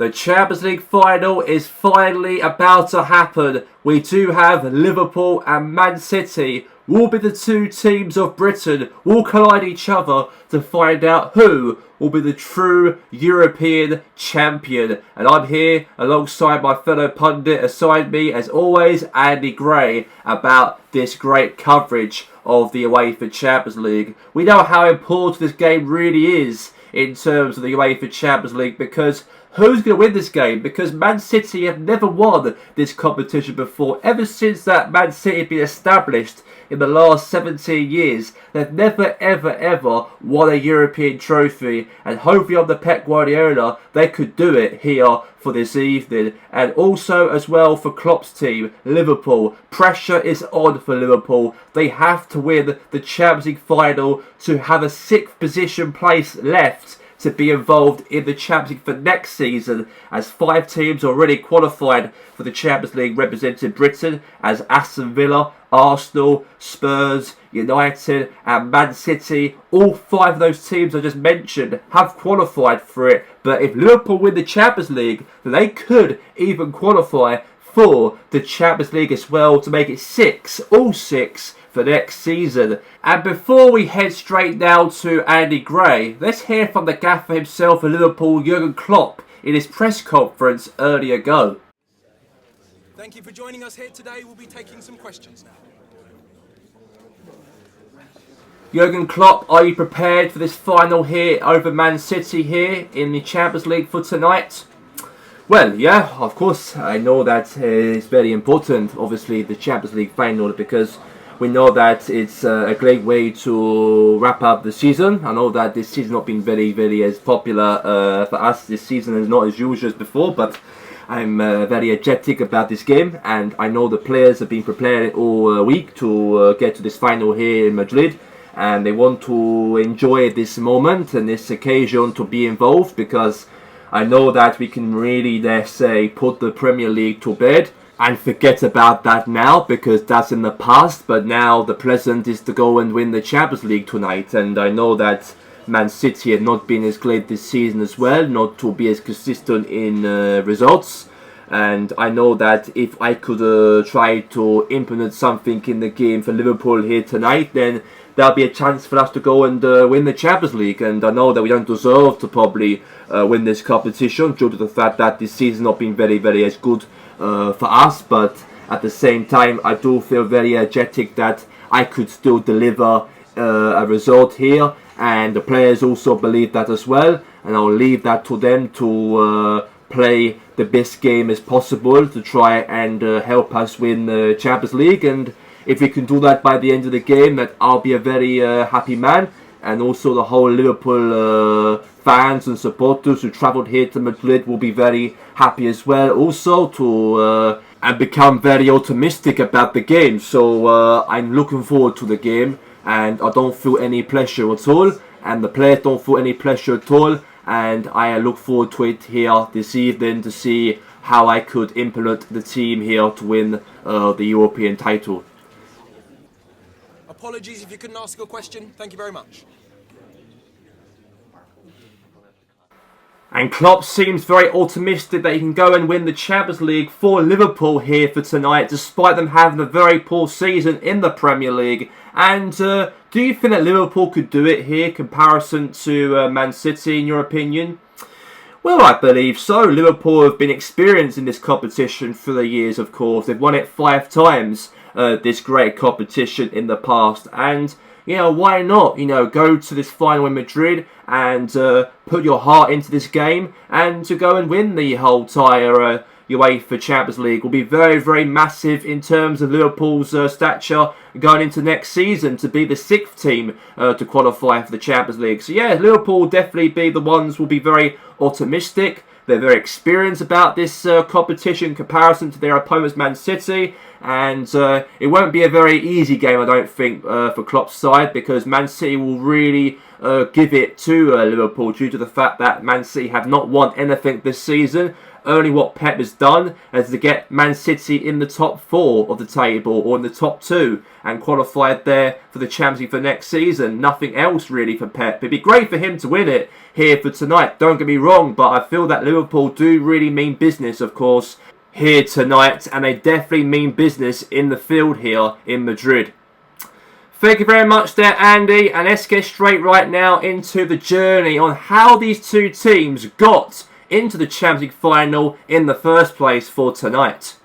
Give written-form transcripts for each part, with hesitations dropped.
The Champions League final is finally about to happen. We do have Liverpool and Man City will be the two teams of Britain will collide each other to find out who will be the true European champion. And I'm here alongside my fellow pundit, aside me as always, Andy Gray, about this great coverage of the UEFA Champions League. We know how important this game really is in terms of the UEFA Champions League, because who's going to win this game? Because Man City have never won this competition before. Ever since that Man City have been established in the last 17 years, they've never ever won a European trophy. And hopefully under Pep Guardiola, they could do it here for this evening. And also as well for Klopp's team, Liverpool. Pressure is on for Liverpool. They have to win the Champions League final to have a 6th position place left to be involved in the Champions League for next season, as 5 teams already qualified for the Champions League representing Britain, as Aston Villa, Arsenal, Spurs, United and Man City. All 5 of those teams I just mentioned have qualified for it, but if Liverpool win the Champions League, then they could even qualify for the Champions League as well to make it 6, all 6 for next season. And before we head straight now to Andy Gray, let's hear from the gaffer himself of Liverpool, Jurgen Klopp, in his press conference earlier ago. Thank you for joining us here today. We'll be taking some questions now. Jurgen Klopp, are you prepared for this final here over Man City here in the Champions League for tonight? Well, yeah, of course, I know that it's very important, obviously, the Champions League final, because we know that it's a great way to wrap up the season. I know that this season has not been very as popular for us. This season is not as usual as before, but I'm very energetic about this game, and I know the players have been preparing all week to get to this final here in Madrid, and they want to enjoy this moment and this occasion to be involved, because I know that we can really, let's say, put the Premier League to bed and forget about that now, because that's in the past. But now the present is to go and win the Champions League tonight. And I know that Man City have not been as great this season as well, not to be as consistent in results. And I know that if I could try to implement something in the game for Liverpool here tonight, then there'll be a chance for us to go and win the Champions League. And I know that we don't deserve to probably win this competition due to the fact that this season not been very as good for us, but at the same time I do feel very energetic that I could still deliver a result here, and the players also believe that as well, and I'll leave that to them to play the best game as possible to try and help us win the Champions League. And if we can do that by the end of the game, that I'll be a very happy man. And also the whole Liverpool fans and supporters who travelled here to Madrid will be very happy as well, also to and become very optimistic about the game. So I'm looking forward to the game, and I don't feel any pressure at all, and the players don't feel any pressure at all, and I look forward to it here this evening to see how I could implement the team here to win the European title. Apologies if you couldn't ask a question. Thank you very much. And Klopp seems very optimistic that he can go and win the Champions League for Liverpool here for tonight, despite them having a very poor season in the Premier League. And do you think that Liverpool could do it here, comparison to Man City, in your opinion? Well, I believe so. Liverpool have been experienced in this competition for the years, of course. They've won it 5 times, this great competition in the past. And, you know, why not, go to this final in Madrid and put your heart into this game, and to go and win the whole entire UEFA Champions League will be very massive in terms of Liverpool's stature going into next season, to be the 6th team to qualify for the Champions League. So yeah, Liverpool will definitely be the ones will be very optimistic. They're very experienced about this competition in comparison to their opponents, Man City. And it won't be a very easy game, I don't think, for Klopp's side, because Man City will really give it to Liverpool due to the fact that Man City have not won anything this season. only what Pep has done is to get Man City in the top 4 of the table, or in the top 2, and qualified there for the Champions League for next season. Nothing else really for Pep. It'd be great for him to win it here for tonight, don't get me wrong, but I feel that Liverpool do really mean business, of course, here tonight, and they definitely mean business in the field here in Madrid. Thank you very much there, Andy, and let's get straight right now into the journey on how these two teams got into the Champions League final in the first place for tonight.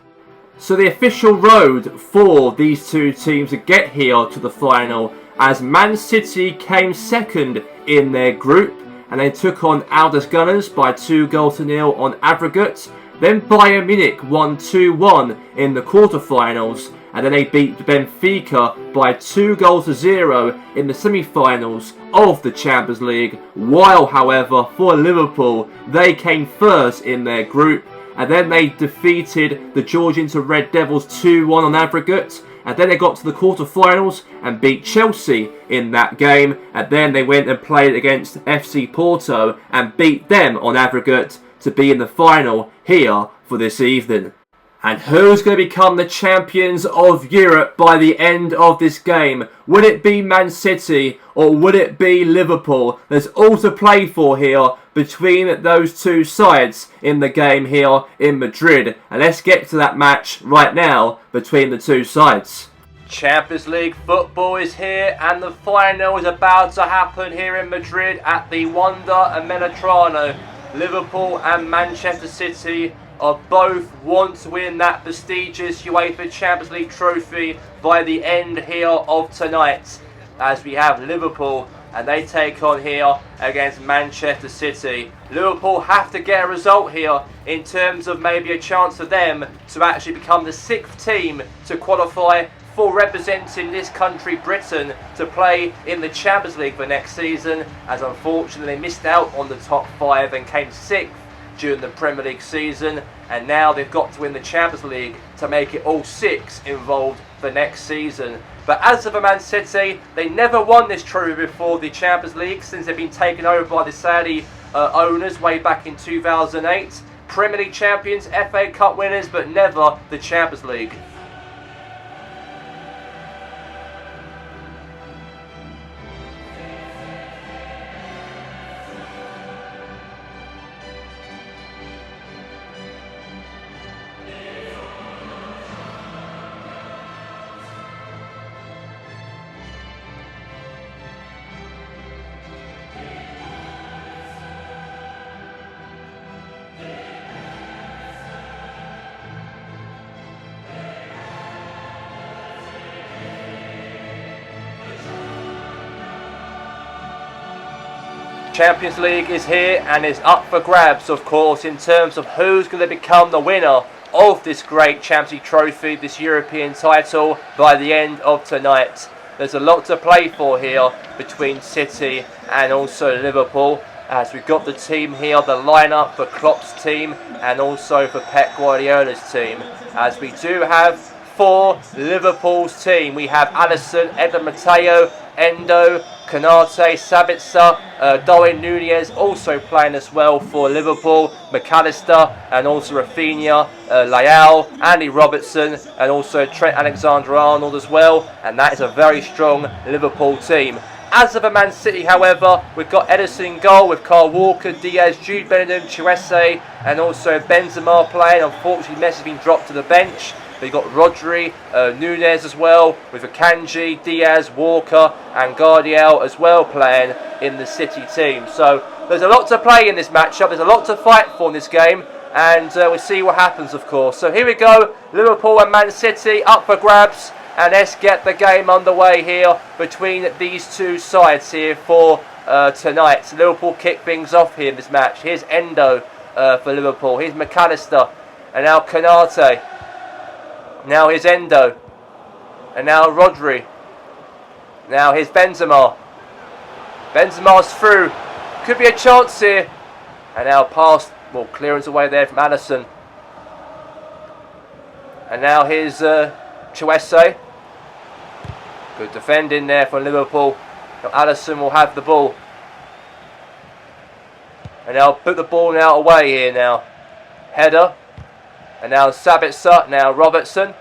So the official road for these two teams to get here to the final, as Man City came second in their group, and they took on Aldous Gunners by 2-0 on aggregate. Then Bayern Munich won 2-1 in the quarterfinals, and then they beat Benfica by 2-0 in the semi-finals of the Champions League. While, however, for Liverpool, they came first in their group, and then they defeated the Georgians Red Devils 2-1 on aggregate. And then they got to the quarterfinals and beat Chelsea in that game. And then they went and played against FC Porto and beat them on aggregate to be in the final here for this evening. And who's going to become the champions of Europe by the end of this game? Would it be Man City or would it be Liverpool? There's all to play for here between those two sides in the game here in Madrid. And let's get to that match right now between the two sides. Champions League football is here, and the final is about to happen here in Madrid at the Wanda Metropolitano. Liverpool and Manchester City are both want to win that prestigious UEFA Champions League trophy by the end here of tonight, as we have Liverpool and they take on here against Manchester City. Liverpool have to get a result here in terms of maybe a chance for them to actually become the 6th team to qualify for representing this country, Britain, to play in the Champions League for next season, as unfortunately they missed out on the top 5 and came 6th during the Premier League season, and now they've got to win the Champions League to make it all 6 involved for next season. But as for Man City, they never won this trophy before the Champions League since they've been taken over by the Saudi owners way back in 2008. Premier League champions, FA Cup winners, but never the Champions League. Champions League is here and is up for grabs, of course, in terms of who's going to become the winner of this great Champions League trophy, this European title, by the end of tonight. There's a lot to play for here between City and also Liverpool, as we've got the team here, the lineup for Klopp's team and also for Pep Guardiola's team, as we do have for Liverpool's team. We have Alisson, Eder Mateo, Endo, Konate, Sabitzer, Darwin Nunez also playing as well for Liverpool, McAllister and also Rafinha, Leal, Andy Robertson and also Trent Alexander-Arnold as well, and that is a very strong Liverpool team. As of a Man City, however, we've got Ederson in goal with Kyle Walker, Diaz, Jude Bellingham, Chuese and also Benzema playing. Unfortunately, Messi has been dropped to the bench. We've got Rodri, Nunez as well, with Akanji, Diaz, Walker and Guardiola as well playing in the City team. So there's a lot to play in this matchup, there's a lot to fight for in this game, and we'll see what happens, of course. So here we go, Liverpool and Man City up for grabs, and let's get the game underway here between these two sides here for tonight. So Liverpool kick things off here in this match. Here's Endo for Liverpool, here's McAllister, and now Konate. Now here's Endo, and now Rodri. Now here's Benzema. Benzema's through. Could be a chance here. And now pass, well, clearance away there from Alisson. And now here's Chuese. Good defending there for Liverpool. Now Alisson will have the ball. And now put the ball now away here now. Header. And now Sabitzer. Now Robertson.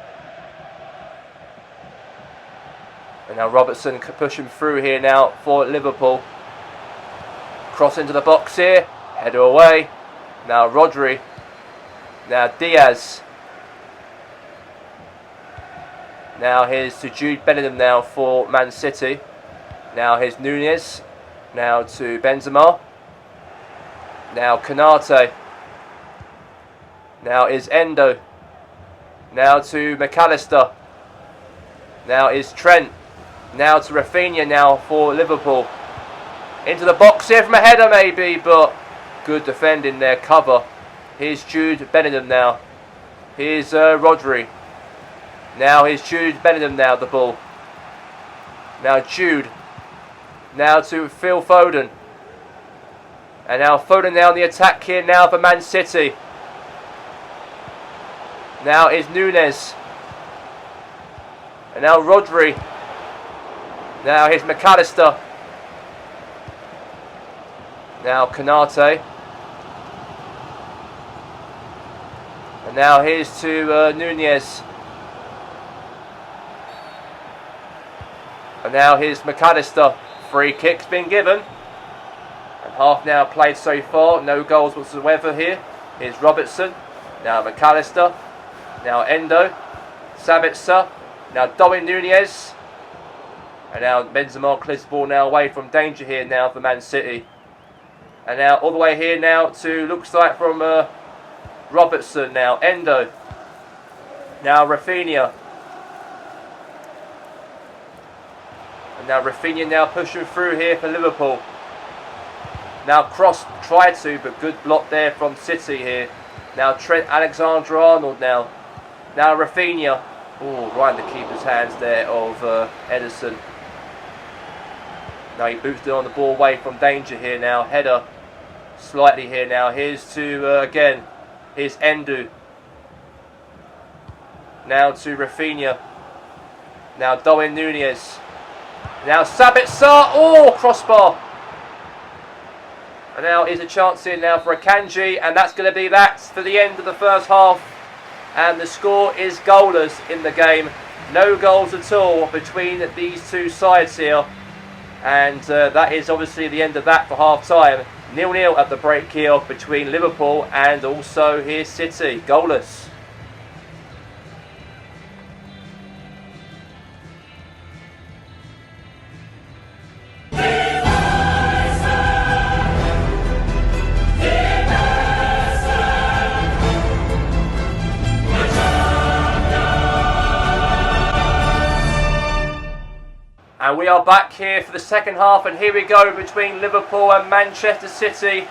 And now Robertson pushing through here now for Liverpool. Cross into the box here. Header away. Now Rodri. Now Diaz. Now here's to Jude Bellingham now for Man City. Now here's Nunez. Now to Benzema. Now Konate. Now is Endo. Now to McAllister. Now is Trent. Now to Rafinha now for Liverpool. Into the box here from a header maybe, but good defending there, cover. Here's Jude Bellingham now. Here's Rodri. Now here's Jude Bellingham now, the ball. Now Jude. Now to Phil Foden. And now Foden now on the attack here now for Man City. Now is Nunez. And now Rodri. Now here's McAllister. Now Konate. And now here's to Nunez. And now here's McAllister. Free kick's been given. And half now played so far. No goals whatsoever here. Here's Robertson. Now McAllister. Now Endo. Sabitzer. Now Darwin Nunez. And now Benzema clears the ball now away from danger here now for Man City. And now all the way here now to, looks like from Robertson now. Endo. Now Rafinha. And now Rafinha now pushing through here for Liverpool. Now cross tried to, but good block there from City here. Now Trent Alexander-Arnold now. Now Rafinha. Oh, right in the keeper's hands there of Ederson. Now he boots it on the ball away from danger here now. Header slightly here now. Here's to, again, here's Endu. Now to Rafinha. Now Darwin Nunez. Now Sabitzer. Oh, crossbar. And now is a chance here now for Akanji. And that's going to be that for the end of the first half. And the score is goalless in the game. No goals at all between these two sides here. And that is obviously the end of that for half time. 0-0 at the break here between Liverpool and also here City. Goalless. And we are back here for the second half, and here we go between Liverpool and Manchester City,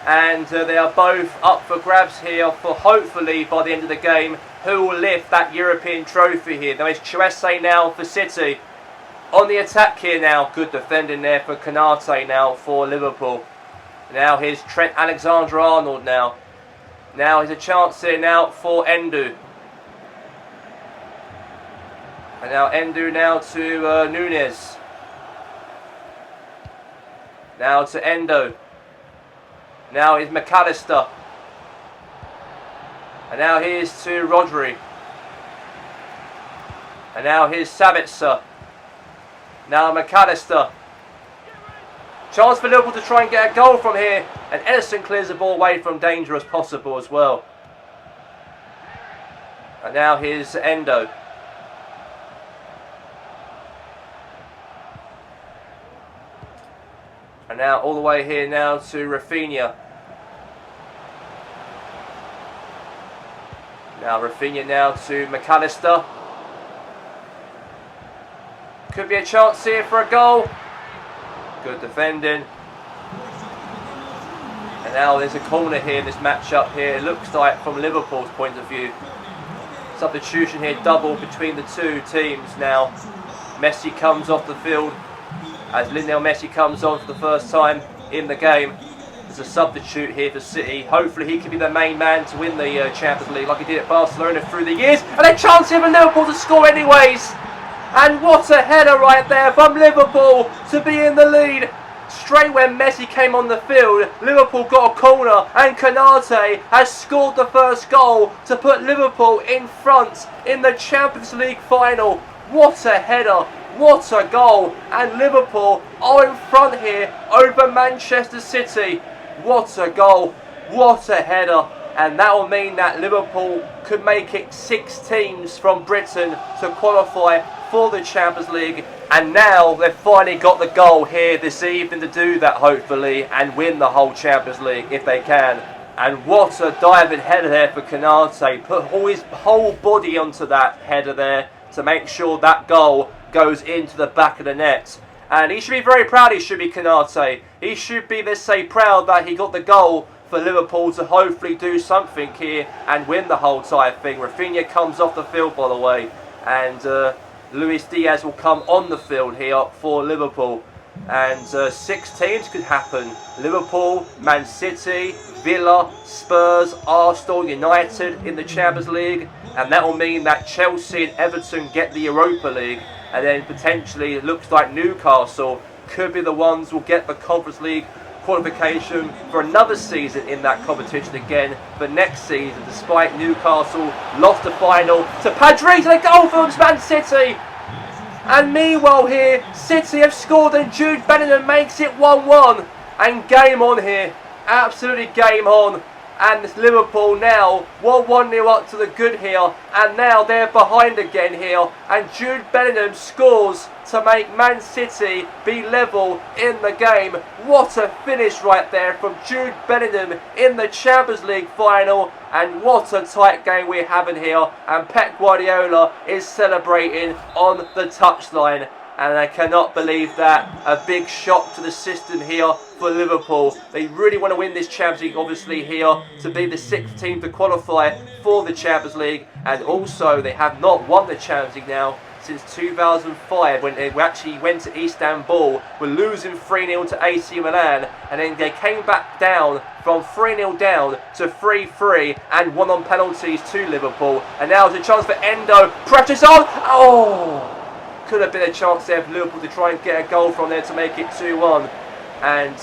and they are both up for grabs here for hopefully by the end of the game who will lift that European trophy here. Now it's Chuese now for City on the attack here now. Good defending there for Konate now for Liverpool. Now here's Trent Alexander-Arnold now. Now here's a chance here now for Endu. And now Endu now to Nunez. Now to Endo. Now is McAllister. And now here's to Rodri. And now here's Sabitzer. Now McAllister. Chance for Liverpool to try and get a goal from here. And Ederson clears the ball away from danger as possible as well. And now here's Endo. And now all the way here now to Rafinha. Now Rafinha now to McAllister. Could be a chance here for a goal. Good defending. And now there's a corner here in this matchup here. It looks like from Liverpool's point of view. Substitution here double between the two teams now. Messi comes off the field. As Lionel Messi comes on for the first time in the game. There's a substitute here for City. Hopefully he can be the main man to win the Champions League like he did at Barcelona through the years. And a chance here for Liverpool to score anyways. And what a header right there from Liverpool to be in the lead. straight when Messi came on the field, Liverpool got a corner and Konate has scored the first goal to put Liverpool in front in the Champions League final. What a header, what a goal, and Liverpool are in front here over Manchester City. What a goal, what a header, and that will mean that Liverpool could make it 6 teams from Britain to qualify for the Champions League. And now they've finally got the goal here this evening to do that, hopefully, and win the whole Champions League if they can. And what a diving header there for Konate. Put all his whole body onto that header there to make sure that goal goes into the back of the net. And he should be very proud, he should be, Konate. He should be, let's say, proud that he got the goal for Liverpool to hopefully do something here and win the whole entire thing. Rafinha comes off the field, by the way, and Luis Diaz will come on the field here for Liverpool. And 6 teams could happen. Liverpool, Man City, Villa, Spurs, Arsenal, United in the Champions League. And that will mean that Chelsea and Everton get the Europa League. And then potentially it looks like Newcastle could be the ones who will get the Conference League qualification for another season in that competition again for next season, despite Newcastle lost the final to Padre to the goal for Man City. And meanwhile here, City have scored and Jude Bellingham makes it 1-1. And game on here, absolutely game on. And it's Liverpool now, 1-0 up to the good here, and now they're behind again here, and Jude Bellingham scores to make Man City be level in the game. What a finish right there from Jude Bellingham in the Champions League final, and what a tight game we're having here, and Pep Guardiola is celebrating on the touchline. And I cannot believe that. A big shock to the system here for Liverpool. They really want to win this Champions League, obviously, here to be the 6th team to qualify for the Champions League. And also, they have not won the Champions League now since 2005, when they actually went to Istanbul, were losing 3-0 to AC Milan, and then they came back down from 3-0 down to 3-3 and won on penalties to Liverpool. And now there's a chance for Endo. Pressure's on. Oh! Could have been a chance there for Liverpool to try and get a goal from there to make it 2-1. And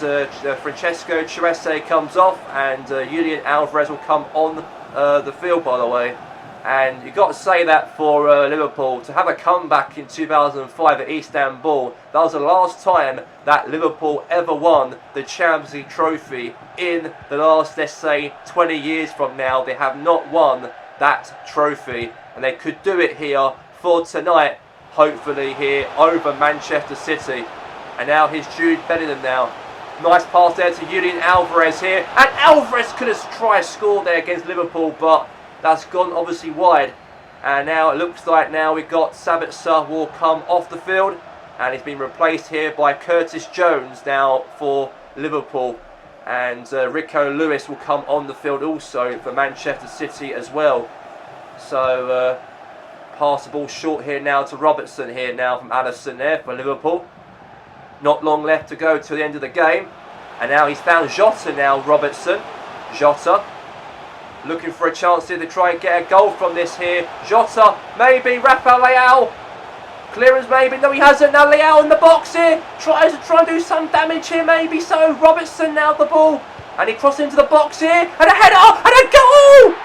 Francesco Cerese comes off, and Julian Alvarez will come on the field, by the way. And you've got to say that for Liverpool to have a comeback in 2005 at Istanbul. That was the last time that Liverpool ever won the Champions League trophy in the last, let's say, 20 years from now. They have not won that trophy, and they could do it here for tonight, hopefully here over Manchester City. And now here's Jude Bellingham now. Nice pass there to Julian Alvarez here, and Alvarez could have tried to score there against Liverpool, but that's gone obviously wide. And now it looks like now we've got Sabitzer will come off the field, and he's been replaced here by Curtis Jones now for Liverpool. And Rico Lewis will come on the field also for Manchester City as well. So pass the ball short here now to Robertson here now from Alisson there for Liverpool. Not long left to go to the end of the game. And now he's found Jota now, Robertson. Jota looking for a chance here to try and get a goal from this here. Jota, maybe, Rafael Leao. Clearance maybe, no he hasn't. Now Leao in the box here. Tries to try and do some damage here, maybe so. Robertson now the ball. And he crosses into the box here. And a header, and a goal!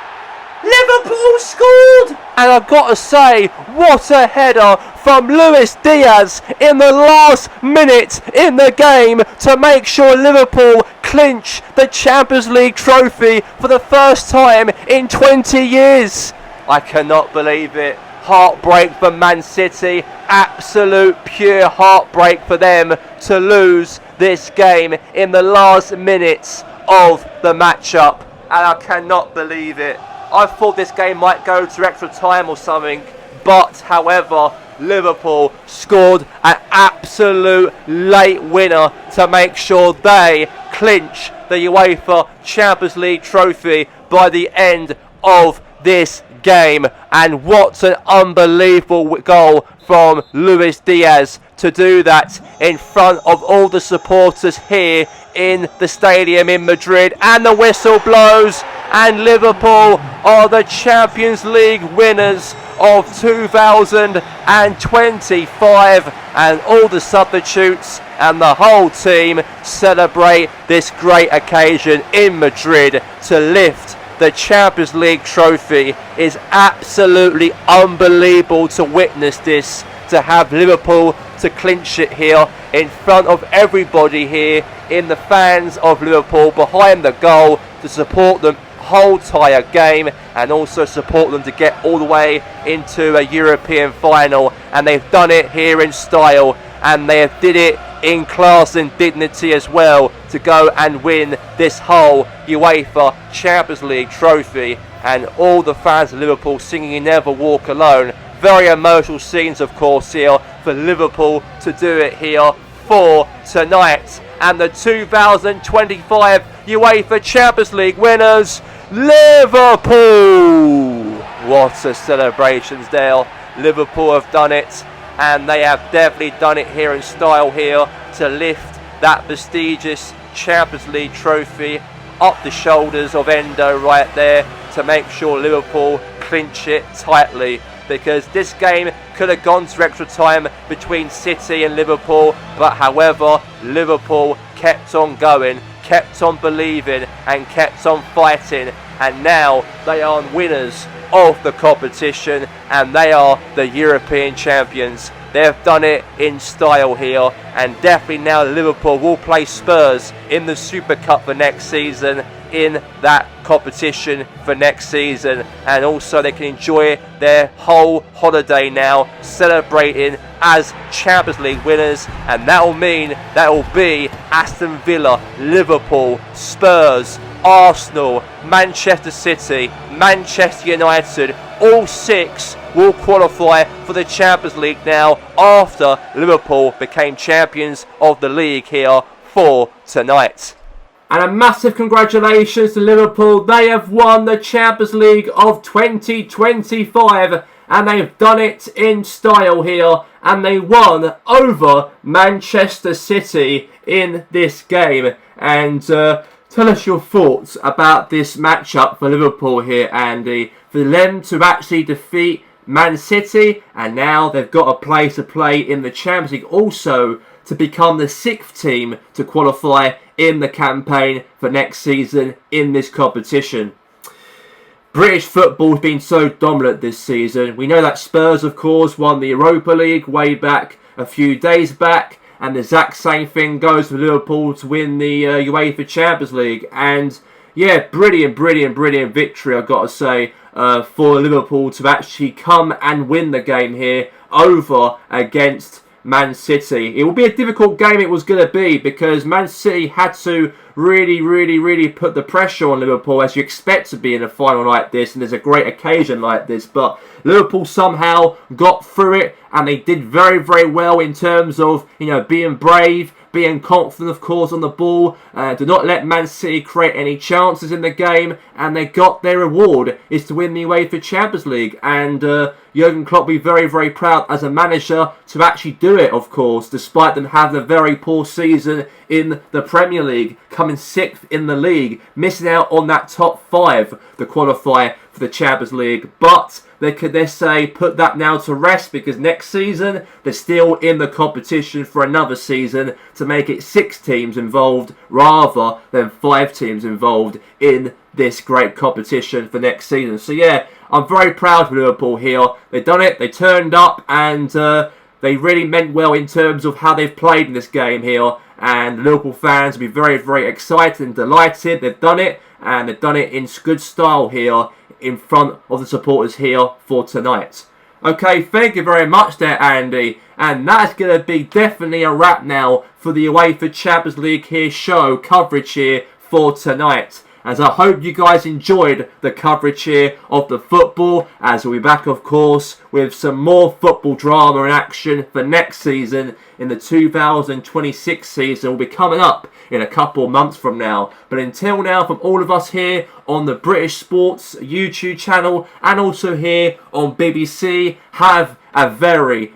Liverpool scored! And I've got to say, what a header from Luis Diaz in the last minute in the game to make sure Liverpool clinch the Champions League trophy for the first time in 20 years. I cannot believe it. Heartbreak for Man City. Absolute pure heartbreak for them to lose this game in the last minutes of the matchup. And I cannot believe it. I thought this game might go to extra time or something, but however, Liverpool scored an absolute late winner to make sure they clinch the UEFA Champions League trophy by the end of this game. And what an unbelievable goal from Luis Diaz to do that in front of all the supporters here in the stadium in Madrid. And the whistle blows, and Liverpool are the Champions League winners of 2025, and all the substitutes and the whole team celebrate this great occasion in Madrid to lift the Champions League trophy. Is absolutely unbelievable to witness this, to have Liverpool to clinch it here in front of everybody here, in the fans of Liverpool behind the goal, to support them whole entire game and also support them to get all the way into a European final. And they've done it here in style, and they have did it in class and dignity as well, to go and win this whole UEFA Champions League trophy. And all the fans of Liverpool singing "You Never Walk Alone." Very emotional scenes, of course, here for Liverpool to do it here for tonight. And the 2025 UEFA Champions League winners, Liverpool! What a celebrations, Dale. Liverpool have done it, and they have definitely done it here in style here, to lift that prestigious Champions League trophy up the shoulders of Endo right there, to make sure Liverpool clinch it tightly. Because this game could have gone to extra time between City and Liverpool, but however, Liverpool kept on going, kept on believing, and kept on fighting, and now they are winners of the competition, and they are the European champions. They've done it in style here, and definitely now Liverpool will play Spurs in the Super Cup for next season, in that competition for next season, and also they can enjoy their whole holiday now celebrating as Champions League winners. And that will mean that will be Aston Villa, Liverpool, Spurs, Arsenal, Manchester City, Manchester United, all six will qualify for the Champions League now, after Liverpool became champions of the league here for tonight. And a massive congratulations to Liverpool. They have won the Champions League of 2025, and they've done it in style here, and they won over Manchester City in this game. And tell us your thoughts about this matchup for Liverpool here, Andy. For them to actually defeat Man City, and now they've got a place to play in the Champions League, also to become the 6th team to qualify in the campaign for next season in this competition. British football's been so dominant this season. We know that Spurs, of course, won the Europa League way back a few days back, and the exact same thing goes for Liverpool to win the UEFA Champions League. And yeah, brilliant victory, I've got to say, for Liverpool to actually come and win the game here over against Man City. It will be a difficult game, it was going to be, because Man City had to really put the pressure on Liverpool, as you expect to be in a final like this, and there's a great occasion like this. But Liverpool somehow got through it, and they did very well in terms of, you know, being brave, being confident, of course, on the ball, to not let Man City create any chances in the game, and they got their reward, is to win the UEFA Champions League. And Jurgen Klopp will be very proud as a manager to actually do it, of course, despite them having a very poor season in the Premier League, coming 6th in the league, missing out on that top 5 to qualify for the Champions League. But they could, they say, put that now to rest, because next season they're still in the competition for another season to make it 6 teams involved rather than 5 teams involved in this great competition for next season. So yeah, I'm very proud of Liverpool here. They've done it, they turned up, and they really meant well in terms of how they've played in this game here. And the Liverpool fans will be very excited and delighted. They've done it, and they've done it in good style here in front of the supporters here for tonight. Okay, thank you very much there, Andy. And that's going to be definitely a wrap now for the UEFA Champions League here show coverage here for tonight. As I hope you guys enjoyed the coverage here of the football, as we'll be back, of course, with some more football drama and action for next season. In the 2026 season will be coming up in a couple of months from now. But until now, from all of us here on the British Sports YouTube channel and also here on BBC, have a very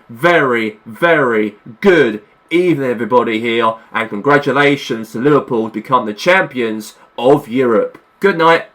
good evening, everybody here, and congratulations to Liverpool to become the champions of Europe. Good night.